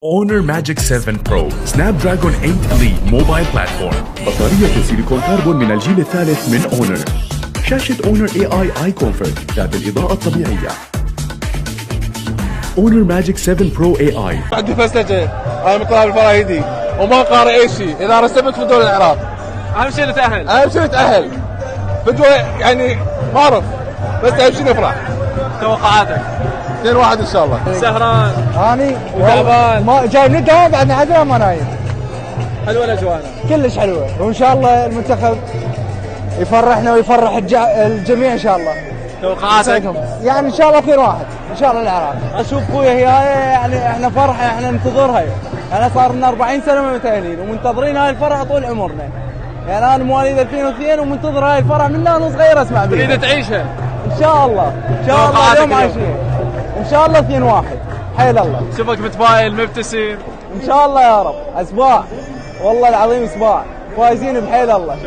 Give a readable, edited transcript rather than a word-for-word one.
Honor Magic 7 Pro Snapdragon 8 Elite Mobile Platform. بطارية سيليكون كربون من الجيل الثالث من Honor. شاشة Honor AI Eye Comfort ذات الإضاءة الطبيعية. Honor Magic 7 Pro AI. عندي فسجة، أنا من طلاب الفراهيدي وما قارئ أي شيء، إذا رسبت في دول العراق. أهم شيء نتأهل. أهم شيء نتأهل. فدوى يعني ما أعرف، بس أهم شيء نفرح. توقعاتك؟ 2-1 إن شاء الله. سهران. هاني وتعبان. ما جاي من الدوام بعدنا عدنا ما نايم. حلوة الأجواء. كلش حلوة، وإن شاء الله المنتخب يفرحنا ويفرح الجميع إن شاء الله. توقعاتك؟ يعني إن شاء الله 2-1 إن شاء الله العراق. أشوف خويا هي يعني إحنا فرحة إحنا ننتظرها. أنا صار لنا 40 سنة متأهلين ومنتظرين هاي الفرحة طول عمرنا. يعني أنا مواليد 2002 ومنتظر هاي الفرحة من أنا صغير أسمع بيها. تريد تعيشها؟ إن شاء الله إن شاء الله اليوم عايشين. إن شاء الله 2-1 حيل الله. شوفك متفائل مبتسم. إن شاء الله يا رب. أسبوع والله العظيم أسبوع فايزين بحيل الله.